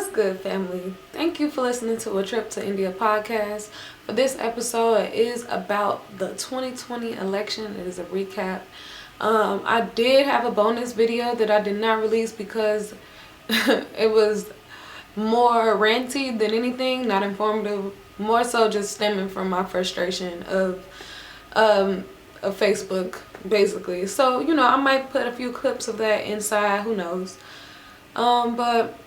What's good, family? Thank you for listening to Atrip2IndiaPodcast. For this episode, it is about the 2020 election. It is a recap. I did have a bonus video that I did not release because it was more ranty than anything, not informative, more so just stemming from my frustration of Facebook, basically. So, I might put a few clips of that inside, who knows. But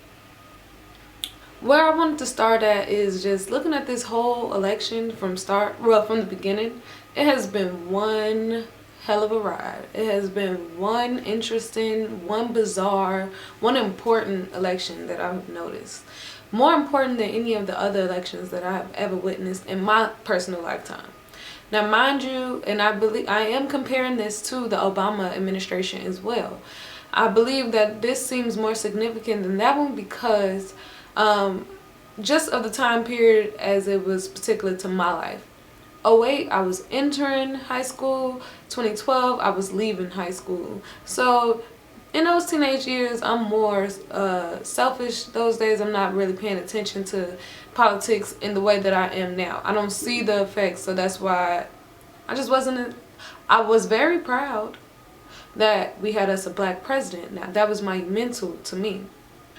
where I wanted to start at is just looking at this whole election from the beginning. It has been one hell of a ride. It has been one interesting, one bizarre, one important election that I've noticed. More important than any of the other elections that I've ever witnessed in my personal lifetime. Now, mind you, and I am comparing this to the Obama administration as well. I believe that this seems more significant than that one because just of the time period as it was particular to my life. 2008, I was entering high school. 2012, I was leaving high school. So in those teenage years, I'm more selfish. Those days, I'm not really paying attention to politics in the way that I am now. I don't see the effects, so that's why I was very proud that we had us a black president. Now, that was monumental to me,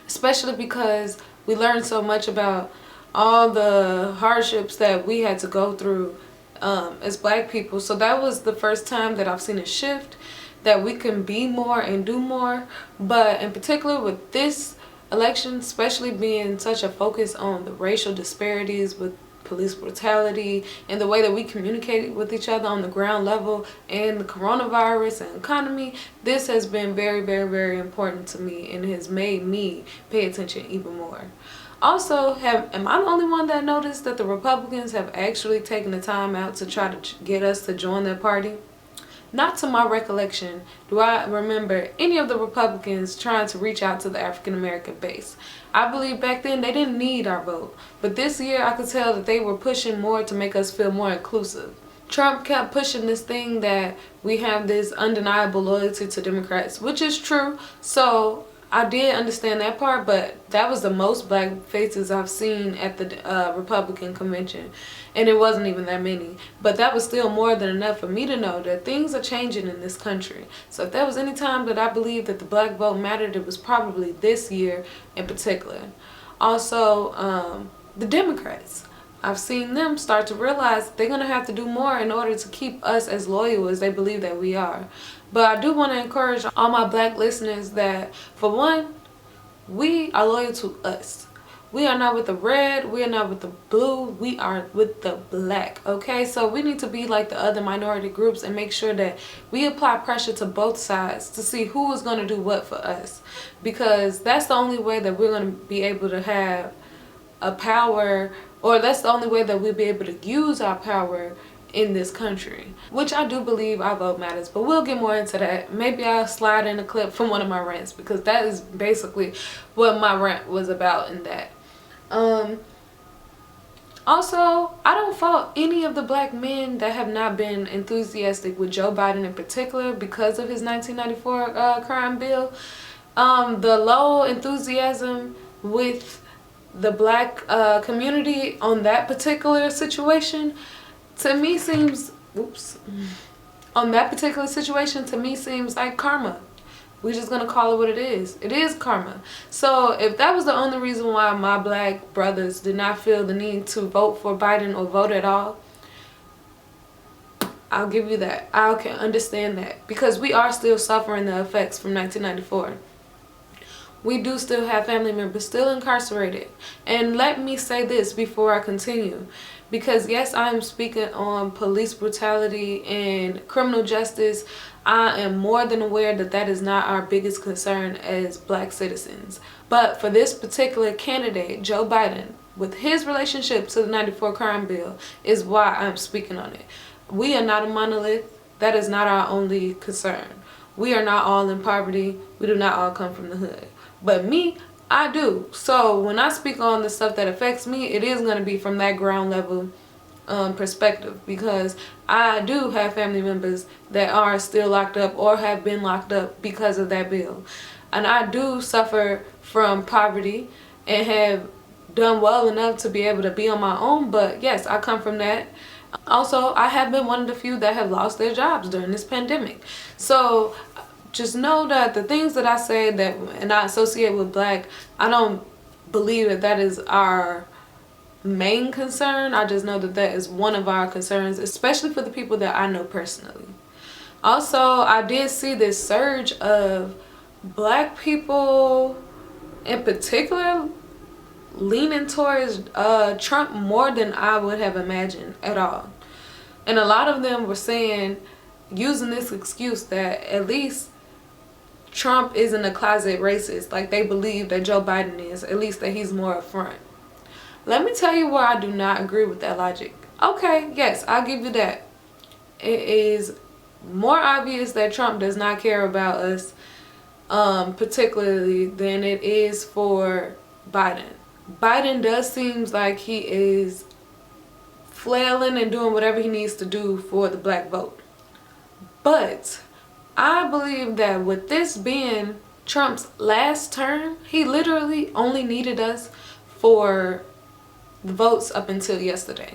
especially because we learned so much about all the hardships that we had to go through as black people. So that was the first time that I've seen a shift, that we can be more and do more. But in particular with this election, especially being such a focus on the racial disparities with police brutality and the way that we communicate with each other on the ground level and the coronavirus and economy, this has been very, very, very important to me and has made me pay attention even more. Also, am I the only one that noticed that the Republicans have actually taken the time out to try to get us to join their party? Not to my recollection do I remember any of the Republicans trying to reach out to the African American base. I believe back then they didn't need our vote, but this year I could tell that they were pushing more to make us feel more inclusive. Trump kept pushing this thing that we have this undeniable loyalty to Democrats, which is true. So I did understand that part, but that was the most black faces I've seen at the Republican convention, and it wasn't even that many. But that was still more than enough for me to know that things are changing in this country. So if there was any time that I believed that the black vote mattered, it was probably this year in particular. Also, the Democrats. I've seen them start to realize they're going to have to do more in order to keep us as loyal as they believe that we are. But I do want to encourage all my black listeners that, for one, we are loyal to us. We are not with the red, we are not with the blue, we are with the black, okay? So we need to be like the other minority groups and make sure that we apply pressure to both sides to see who is going to do what for us. Because that's the only way that we're going to be able to have a power, or that's the only way that we'll be able to use our power in this country, which I do believe our vote matters, but we'll get more into that. Maybe I'll slide in a clip from one of my rants, because that is basically what my rant was about in that. Also, I don't fault any of the black men that have not been enthusiastic with Joe Biden in particular because of his 1994 crime bill. The low enthusiasm with the black community on that particular situation to me seems like karma. We're just gonna call it what it is. It is karma. So if that was the only reason why my black brothers did not feel the need to vote for Biden or vote at all, I'll give you that. I can understand that, because we are still suffering the effects from 1994. We do still have family members still incarcerated. And let me say this before I continue, because yes, I am speaking on police brutality and criminal justice. I am more than aware that that is not our biggest concern as black citizens. But for this particular candidate, Joe Biden, with his relationship to the 94 crime bill, is why I'm speaking on it. We are not a monolith. That is not our only concern. We are not all in poverty. We do not all come from the hood. But me, I do. So when I speak on the stuff that affects me, it is going to be from that ground level perspective, because I do have family members that are still locked up or have been locked up because of that bill. And I do suffer from poverty and have done well enough to be able to be on my own. But yes, I come from that. Also, I have been one of the few that have lost their jobs during this pandemic. So just know that the things that I say that and I associate with Black, I don't believe that that is our main concern. I just know that that is one of our concerns, especially for the people that I know personally. Also, I did see this surge of Black people in particular leaning towards Trump more than I would have imagined at all. And a lot of them were saying, using this excuse that at least Trump isn't a closet racist, like they believe that Joe Biden is, at least that he's more upfront. Let me tell you where I do not agree with that logic. Okay, yes, I'll give you that. It is more obvious that Trump does not care about us, particularly than it is for Biden. Biden does seem like he is flailing and doing whatever he needs to do for the Black vote. But I believe that with this being Trump's last term, he literally only needed us for the votes up until yesterday.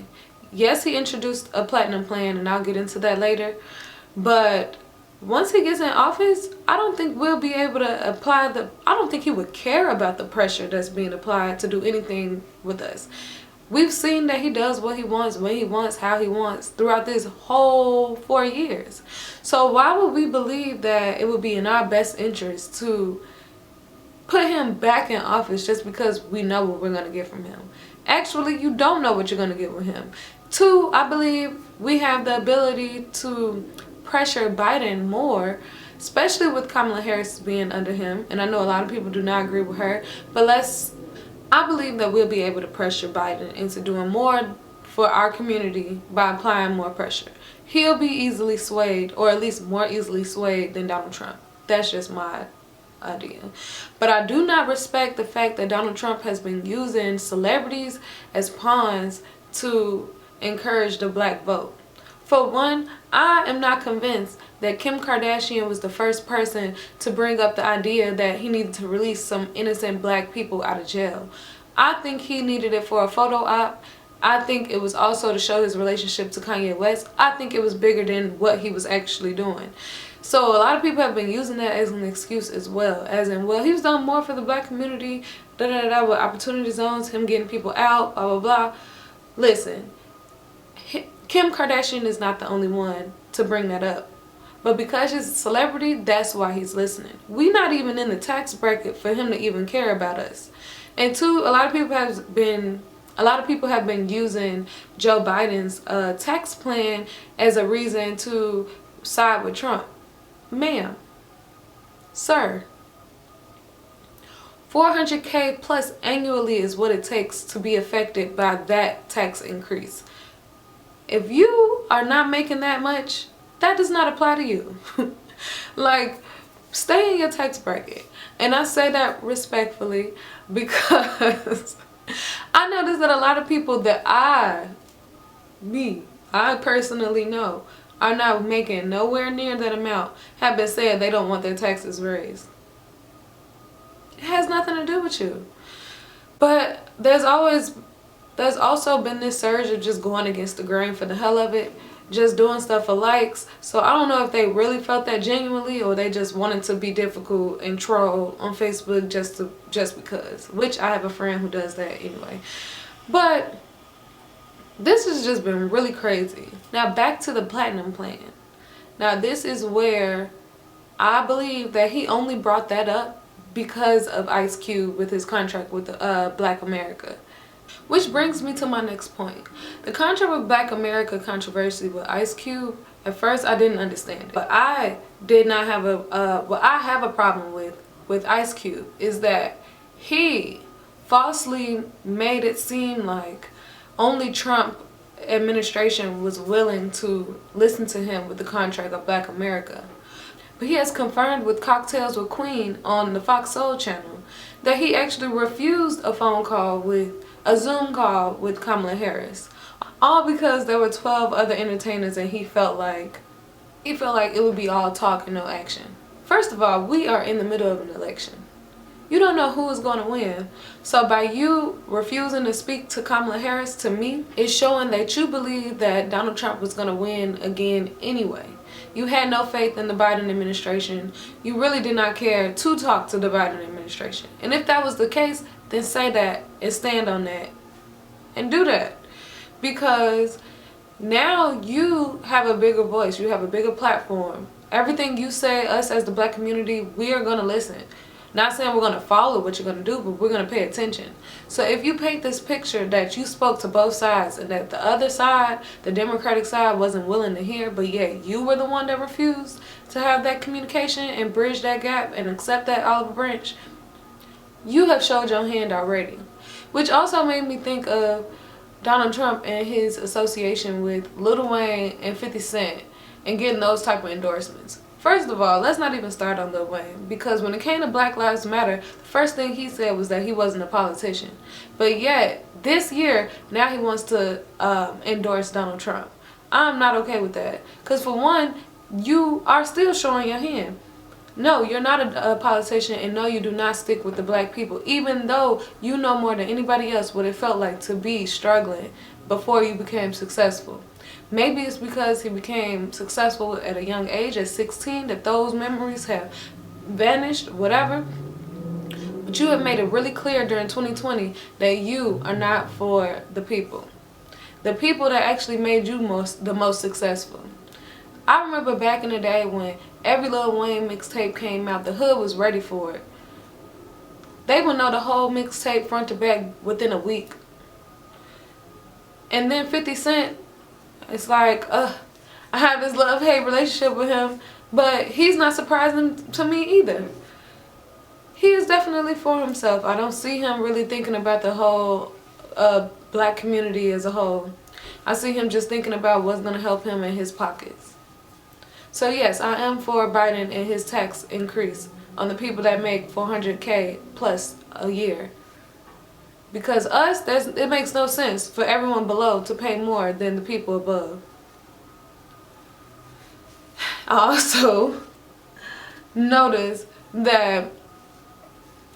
Yes, he introduced a platinum plan, and I'll get into that later. But once he gets in office, I don't think we'll be able to apply I don't think he would care about the pressure that's being applied to do anything with us. We've seen that he does what he wants, when he wants, how he wants throughout this whole 4 years. So why would we believe that it would be in our best interest to put him back in office just because we know what we're going to get from him? Actually, you don't know what you're going to get with him. Two, I believe we have the ability to pressure Biden more, especially with Kamala Harris being under him. And I know a lot of people do not agree with her, but I believe that we'll be able to pressure Biden into doing more for our community by applying more pressure. He'll be easily swayed, or at least more easily swayed than Donald Trump. That's just my idea. But I do not respect the fact that Donald Trump has been using celebrities as pawns to encourage the Black vote. For one, I am not convinced that Kim Kardashian was the first person to bring up the idea that he needed to release some innocent Black people out of jail. I think he needed it for a photo op. I think it was also to show his relationship to Kanye West. I think it was bigger than what he was actually doing. So a lot of people have been using that as an excuse as well. As in, well, he was done more for the Black community, with opportunity zones, him getting people out, blah, blah, blah. Listen, Kim Kardashian is not the only one to bring that up. But because he's a celebrity, that's why he's listening. We're not even in the tax bracket for him to even care about us. And two, a lot of people have been using Joe Biden's tax plan as a reason to side with Trump. Ma'am, sir, $400K plus annually is what it takes to be affected by that tax increase. If you are not making that much, that does not apply to you. Like, stay in your tax bracket. And I say that respectfully because I noticed that a lot of people that I personally know are not making nowhere near that amount have been saying they don't want their taxes raised. It has nothing to do with you. But there's also been this surge of just going against the grain for the hell of it, just doing stuff for likes. So I don't know if they really felt that genuinely or they just wanted to be difficult and troll on Facebook just because, which I have a friend who does that anyway. But this has just been really crazy. Now back to the platinum plan. Now this is where I believe that he only brought that up because of Ice Cube with his contract with Black America. Which brings me to my next point. The contract with Black America controversy with Ice Cube, at first I didn't understand it. But I did not have what I have a problem with Ice Cube is that he falsely made it seem like only Trump administration was willing to listen to him with the contract of Black America. But he has confirmed with Cocktails with Queen on the Fox Soul channel that he actually refused a Zoom call with Kamala Harris. All because there were 12 other entertainers and he felt like it would be all talk and no action. First of all, we are in the middle of an election. you don't know who is going to win. So by you refusing to speak to Kamala Harris, to me, it's showing that you believe that Donald Trump was going to win again anyway. You had no faith in the Biden administration. You really did not care to talk to the Biden administration. And if that was the case, then say that and stand on that and do that. Because now you have a bigger voice. You have a bigger platform. Everything you say, us as the black community, we are going to listen. Not saying we're going to follow what you're going to do, but we're going to pay attention. So if you paint this picture that you spoke to both sides and that the other side, the Democratic side, wasn't willing to hear, but yet you were the one that refused to have that communication and bridge that gap and accept that olive branch, you have showed your hand already. Which also made me think of Donald Trump and his association with Lil Wayne and 50 Cent and getting those type of endorsements. First of all, let's not even start on Lil Wayne, because when it came to Black Lives Matter, the first thing he said was that he wasn't a politician. But yet, this year, now he wants to endorse Donald Trump. I'm not okay with that. Because for one, you are still showing your hand. No, you're not a politician, and no, you do not stick with the black people, even though you know more than anybody else what it felt like to be struggling before you became successful. Maybe it's because he became successful at a young age, at 16, that those memories have vanished, whatever. But you have made it really clear during 2020 that you are not for the people. The people that actually made you the most successful. I remember back in the day when every Lil Wayne mixtape came out, the hood was ready for it. They would know the whole mixtape front to back within a week. And then 50 Cent, it's like, I have this love-hate relationship with him, but he's not surprising to me either. He is definitely for himself. I don't see him really thinking about the whole black community as a whole. I see him just thinking about what's going to help him in his pockets. So yes, I am for Biden and his tax increase on the people that make $400K plus a year. Because it makes no sense for everyone below to pay more than the people above. I also noticed that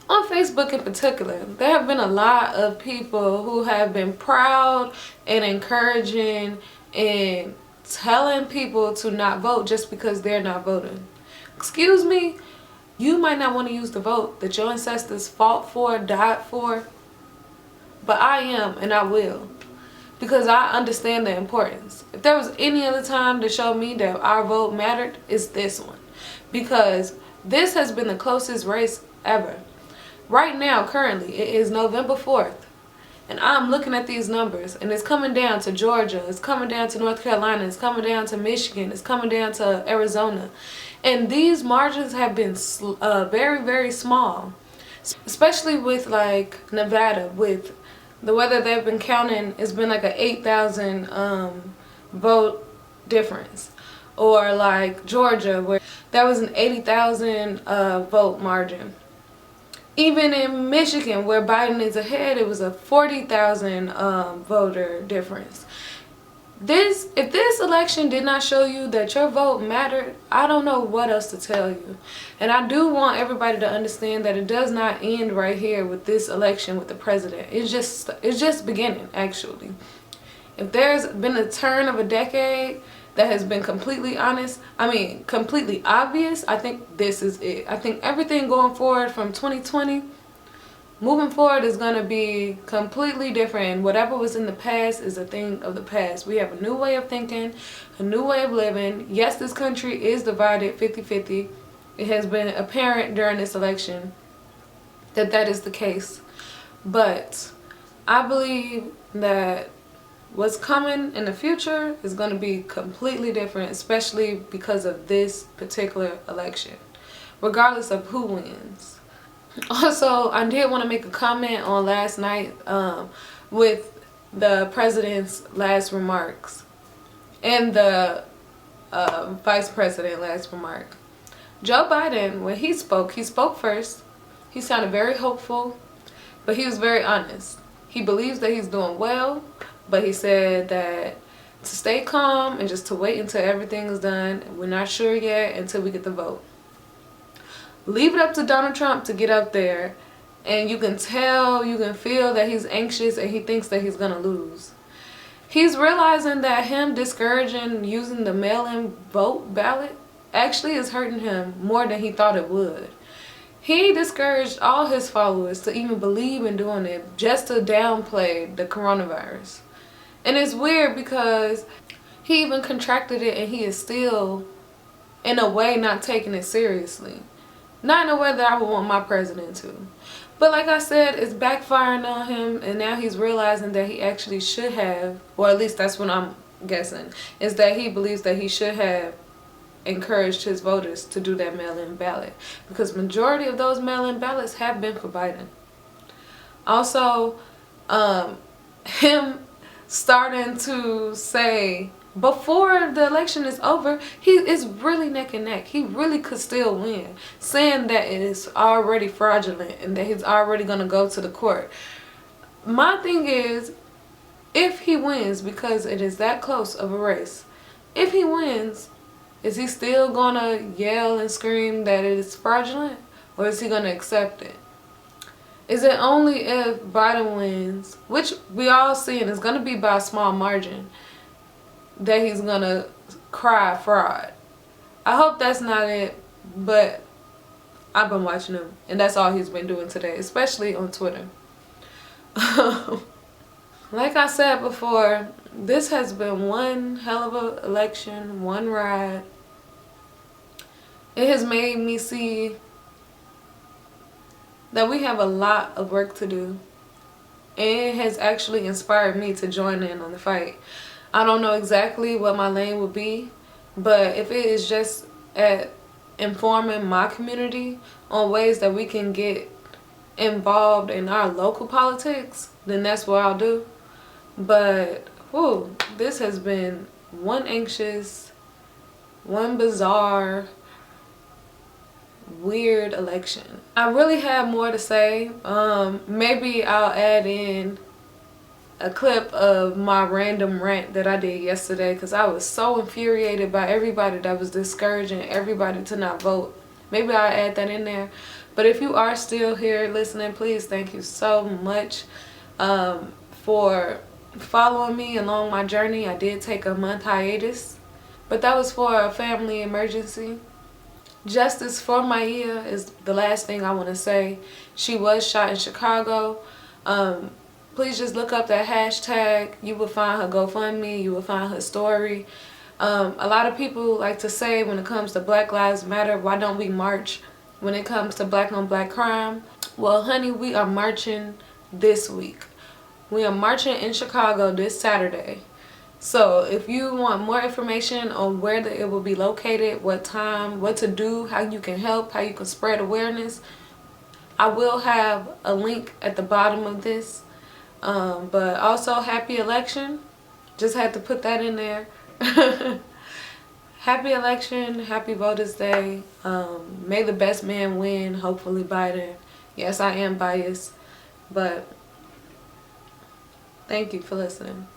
on Facebook in particular, there have been a lot of people who have been proud and encouraging and telling people to not vote just because they're not voting. Excuse me, you might not want to use the vote that your ancestors fought for, died for, but I am, and I will, because I understand the importance. If there was any other time to show me that our vote mattered, it's this one, because this has been the closest race ever. Right now, currently, it is November 4th. And I'm looking at these numbers, and it's coming down to Georgia, it's coming down to North Carolina, it's coming down to Michigan, it's coming down to Arizona. And these margins have been very, very small. Especially with like Nevada, with the weather they've been counting, it's been like a 8,000 vote difference. Or like Georgia, where that was an 80,000 vote margin. Even in Michigan, where Biden is ahead, it was a 40,000 voter difference. If this election did not show you that your vote mattered, I don't know what else to tell you. And I do want everybody to understand that it does not end right here with this election with the president. It's just beginning, actually. If there's been a turn of a decade that has been completely completely obvious, I think this is it. I think everything going forward from 2020, moving forward, is going to be completely different. Whatever was in the past is a thing of the past. We have a new way of thinking, a new way of living. Yes, this country is divided 50-50. It has been apparent during this election that that is the case. But I believe that what's coming in the future is going to be completely different, especially because of this particular election, regardless of who wins. Also, I did want to make a comment on last night with the president's last remarks and the vice president's last remark. Joe Biden, when he spoke first. He sounded very hopeful, but he was very honest. He believes that he's doing well, but he said that to stay calm and just to wait until everything is done. We're not sure yet until we get the vote. Leave it up to Donald Trump to get up there And you can tell, you can feel that he's anxious and he thinks that he's gonna lose. He's realizing that him discouraging using the mail-in vote ballot actually is hurting him more than he thought it would. He discouraged all his followers to even believe in doing it just to downplay the coronavirus. And it's weird because he even contracted it and he is still, in a way, not taking it seriously. Not in a way that I would want my president to. But like I said, it's backfiring on him, and now he's realizing that he actually should have, or at least that's what I'm guessing, is that he believes that he should have encouraged his voters to do that mail-in ballot, because majority of those mail-in ballots have been for Biden. Also, him starting to say before the election is over, he is really neck and neck. He really could still win, saying that it is already fraudulent and that he's already going to go to the court. My thing is, if he wins, because it is that close of a race, if he wins, is he still going to yell and scream that it is fraudulent, or is he going to accept it? Is it only if Biden wins, which we all seeing is going to be by a small margin, that he's going to cry fraud? I hope that's not it, but I've been watching him, and that's all he's been doing today, especially on Twitter. Like I said before, this has been one hell of an election, one ride. It has made me see that we have a lot of work to do. And it has actually inspired me to join in on the fight. I don't know exactly what my lane will be, but if it is just at informing my community on ways that we can get involved in our local politics, then that's what I'll do. But whew, this has been one anxious, one bizarre, weird election. I really have more to say. Maybe I'll add in a clip of my random rant that I did yesterday, because I was so infuriated by everybody that was discouraging everybody to not vote. Maybe I'll add that in there. But if you are still here listening, please, thank you so much for following me along my journey. I did take a month hiatus, but that was for a family emergency. Justice for Maya is the last thing I want to say. She was shot in Chicago. Please just look up that hashtag. You will find her Gofundme. You will find her story. A lot of people like to say, when it comes to Black Lives Matter, why don't we march when it comes to black on black crime? Well, honey, we are marching this week. We are marching in Chicago this Saturday. So if you want more information on where it will be located, what time, what to do, how you can help, how you can spread awareness, I will have a link at the bottom of this. But also, happy election. Just had to put that in there. Happy election, happy Voters Day. May the best man win, hopefully Biden. Yes, I am biased, but thank you for listening.